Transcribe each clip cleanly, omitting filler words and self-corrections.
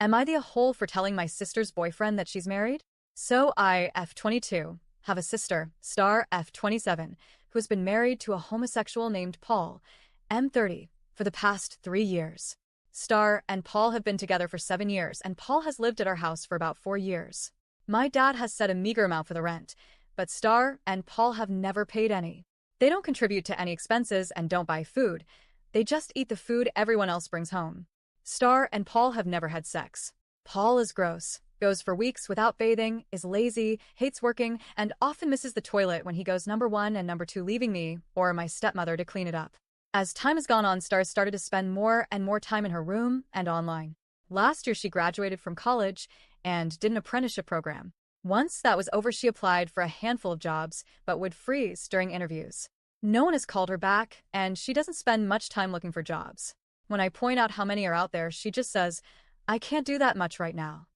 Am I the a-hole for telling my sister's boyfriend that she's married? So I, F22, have a sister, star F27, who has been married to a homosexual named Paul, M30, for the past 3 years. Star and Paul have been together for 7 years, and Paul has lived at our house for about 4 years. My dad has set a meager amount for the rent, but Star and Paul have never paid any. They don't contribute to any expenses and don't buy food. They just eat the food everyone else brings home. Star and Paul have never had sex. Paul is gross, goes for weeks without bathing, is lazy, hates working, and often misses the toilet when he goes number 1 and number 2, leaving me or my stepmother to clean it up. As time has gone on, Star started to spend more and more time in her room and online. Last year she graduated from college and did an apprenticeship program. Once that was over, she applied for a handful of jobs, but would freeze during interviews. No one has called her back, and she doesn't spend much time looking for jobs. When I point out how many are out there, she just says, "I can't do that much right now."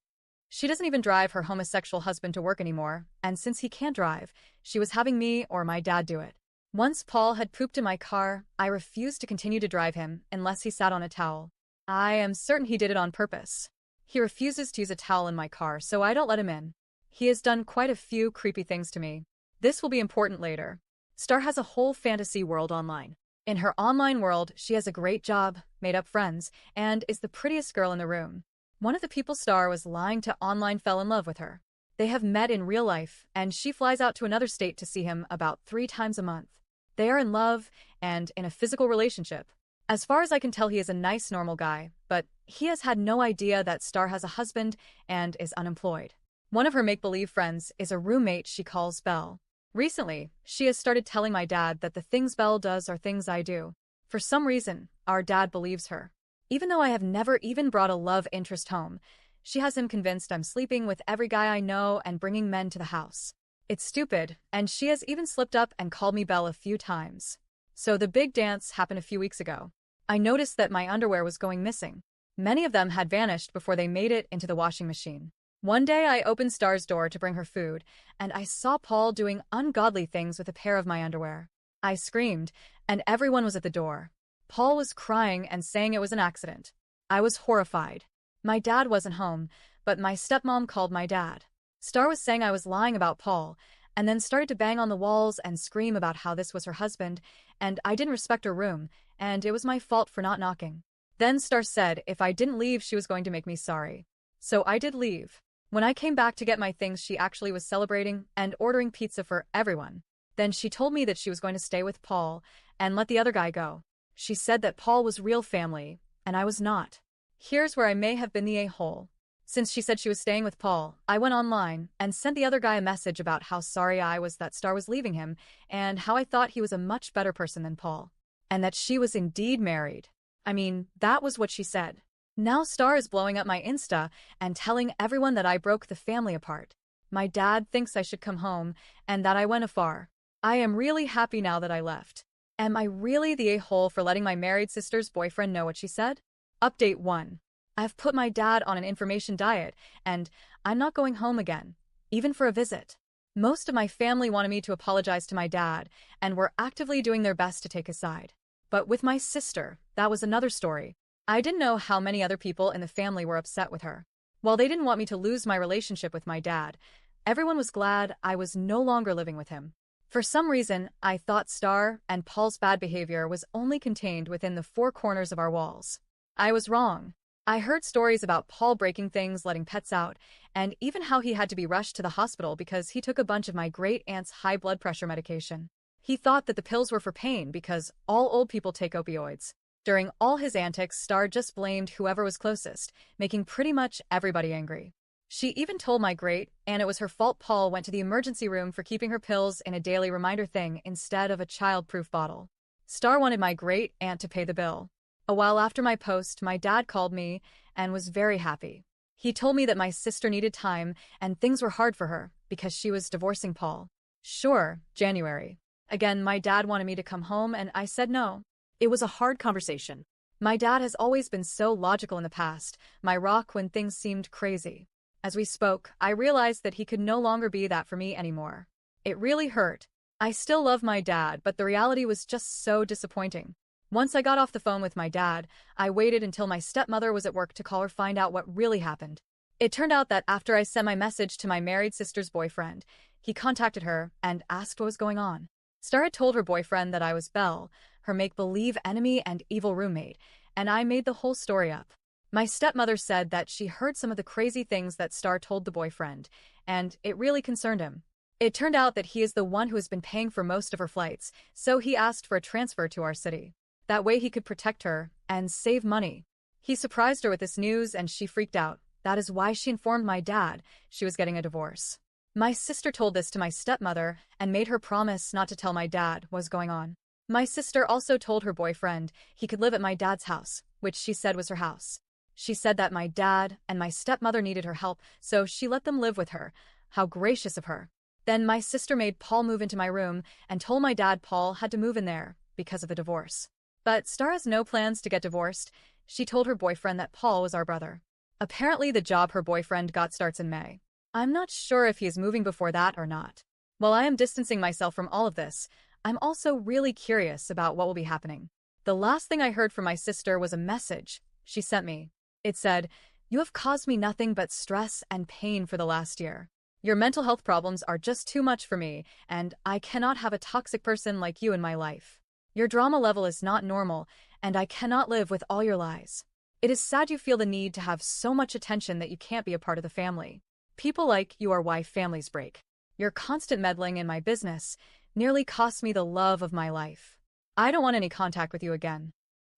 She doesn't even drive her homosexual husband to work anymore, and since he can't drive, she was having me or my dad do it. Once Paul had pooped in my car, I refused to continue to drive him unless he sat on a towel. I am certain he did it on purpose. He refuses to use a towel in my car, so I don't let him in. He has done quite a few creepy things to me. This will be important later. Star has a whole fantasy world online. In her online world, she has a great job, made up friends, and is the prettiest girl in the room. One of the people Star was lying to online fell in love with her. They have met in real life, and she flies out to another state to see him about 3 times a month. They are in love and in a physical relationship. As far as I can tell, he is a nice, normal guy, but he has had no idea that Star has a husband and is unemployed. One of her make-believe friends is a roommate she calls Belle. Recently, she has started telling my dad that the things Belle does are things I do. For some reason, our dad believes her. Even though I have never even brought a love interest home, she has him convinced I'm sleeping with every guy I know and bringing men to the house. It's stupid, and she has even slipped up and called me Belle a few times. So the big dance happened a few weeks ago. I noticed that my underwear was going missing. Many of them had vanished before they made it into the washing machine. One day I opened Star's door to bring her food, and I saw Paul doing ungodly things with a pair of my underwear. I screamed, and everyone was at the door. Paul was crying and saying it was an accident. I was horrified. My dad wasn't home, but my stepmom called my dad. Star was saying I was lying about Paul, and then started to bang on the walls and scream about how this was her husband, and I didn't respect her room, and it was my fault for not knocking. Then Star said if I didn't leave, she was going to make me sorry. So I did leave. When I came back to get my things, she actually was celebrating and ordering pizza for everyone. Then she told me that she was going to stay with Paul and let the other guy go. She said that Paul was real family, and I was not. Here's where I may have been the a-hole. Since she said she was staying with Paul, I went online and sent the other guy a message about how sorry I was that Star was leaving him and how I thought he was a much better person than Paul. And that she was indeed married. I mean, that was what she said. Now Star is blowing up my Insta and telling everyone that I broke the family apart. My dad thinks I should come home and that I went afar. I am really happy now that I left. Am I really the a-hole for letting my married sister's boyfriend know what she said? Update 1. I've put my dad on an information diet, and I'm not going home again, even for a visit. Most of my family wanted me to apologize to my dad, and were actively doing their best to take his side. But with my sister, that was another story. I didn't know how many other people in the family were upset with her. While they didn't want me to lose my relationship with my dad, everyone was glad I was no longer living with him. For some reason, I thought Star and Paul's bad behavior was only contained within the 4 corners of our walls. I was wrong. I heard stories about Paul breaking things, letting pets out, and even how he had to be rushed to the hospital because he took a bunch of my great-aunt's high blood pressure medication. He thought that the pills were for pain because all old people take opioids. During all his antics, Star just blamed whoever was closest, making pretty much everybody angry. She even told my great-aunt it was her fault Paul went to the emergency room for keeping her pills in a daily reminder thing instead of a child-proof bottle. Star wanted my great-aunt to pay the bill. A while after my post, my dad called me and was very happy. He told me that my sister needed time and things were hard for her because she was divorcing Paul. Sure, January. Again, my dad wanted me to come home and I said no. It was a hard conversation. My dad has always been so logical in the past, my rock when things seemed crazy. As we spoke, I realized that he could no longer be that for me anymore. It really hurt. I still love my dad, but the reality was just so disappointing. Once I got off the phone with my dad, I waited until my stepmother was at work to call her find out what really happened. It turned out that after I sent my message to my married sister's boyfriend, he contacted her and asked what was going on. Star had told her boyfriend that I was Belle, her make-believe enemy and evil roommate, and I made the whole story up. My stepmother said that she heard some of the crazy things that Star told the boyfriend, and it really concerned him. It turned out that he is the one who has been paying for most of her flights, so he asked for a transfer to our city. That way he could protect her and save money. He surprised her with this news and she freaked out. That is why she informed my dad she was getting a divorce. My sister told this to my stepmother and made her promise not to tell my dad what was going on. My sister also told her boyfriend he could live at my dad's house, which she said was her house. She said that my dad and my stepmother needed her help, so she let them live with her. How gracious of her. Then my sister made Paul move into my room and told my dad Paul had to move in there because of the divorce. But Star has no plans to get divorced. She told her boyfriend that Paul was our brother. Apparently the job her boyfriend got starts in May. I'm not sure if he is moving before that or not. While I am distancing myself from all of this, I'm also really curious about what will be happening. The last thing I heard from my sister was a message she sent me. It said, "You have caused me nothing but stress and pain for the last year. Your mental health problems are just too much for me, and I cannot have a toxic person like you in my life. Your drama level is not normal, and I cannot live with all your lies. It is sad you feel the need to have so much attention that you can't be a part of the family. People like you are why families break. Your constant meddling in my business nearly cost me the love of my life. I don't want any contact with you again."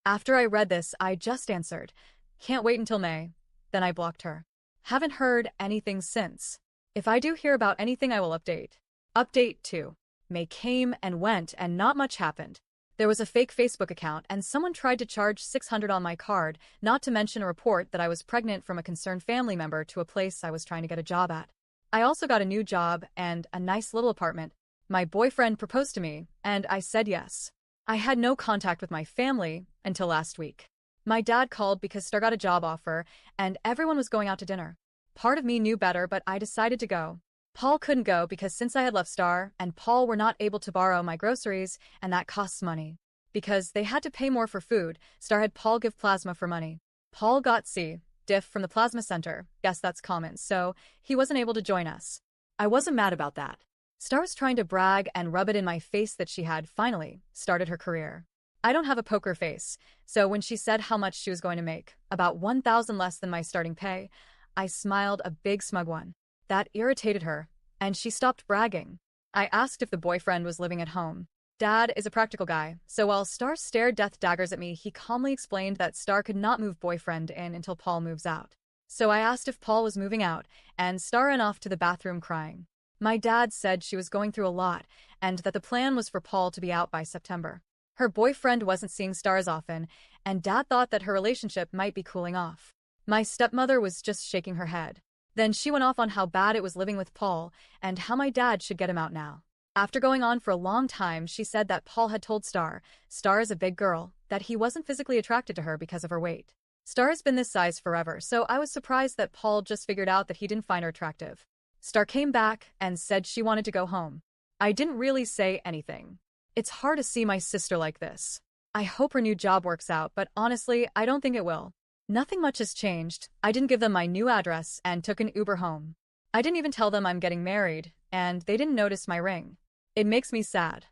After I read this, I just answered, "Can't wait until May." Then I blocked her. Haven't heard anything since. If I do hear about anything, I will update. Update 2. May came and went and not much happened. There was a fake Facebook account and someone tried to charge $600 on my card, not to mention a report that I was pregnant from a concerned family member to a place I was trying to get a job at. I also got a new job and a nice little apartment. My boyfriend proposed to me, and I said yes. I had no contact with my family until last week. My dad called because Star got a job offer, and everyone was going out to dinner. Part of me knew better, but I decided to go. Paul couldn't go because since I had left Star and Paul were not able to borrow my groceries, and that costs money. Because they had to pay more for food, Star had Paul give plasma for money. Paul got diff from the plasma center. Guess that's common, so he wasn't able to join us. I wasn't mad about that. Star was trying to brag and rub it in my face that she had, finally, started her career. I don't have a poker face, so when she said how much she was going to make, about $1,000 less than my starting pay, I smiled a big smug one. That irritated her, and she stopped bragging. I asked if the boyfriend was living at home. Dad is a practical guy, so while Star stared death daggers at me, he calmly explained that Star could not move boyfriend in until Paul moves out. So I asked if Paul was moving out, and Star ran off to the bathroom crying. My dad said she was going through a lot, and that the plan was for Paul to be out by September. Her boyfriend wasn't seeing Star as often, and Dad thought that her relationship might be cooling off. My stepmother was just shaking her head. Then she went off on how bad it was living with Paul, and how my dad should get him out now. After going on for a long time, she said that Paul had told Star is a big girl, that he wasn't physically attracted to her because of her weight. Star has been this size forever, so I was surprised that Paul just figured out that he didn't find her attractive. Star came back and said she wanted to go home. I didn't really say anything. It's hard to see my sister like this. I hope her new job works out, but honestly, I don't think it will. Nothing much has changed. I didn't give them my new address and took an Uber home. I didn't even tell them I'm getting married, and they didn't notice my ring. It makes me sad.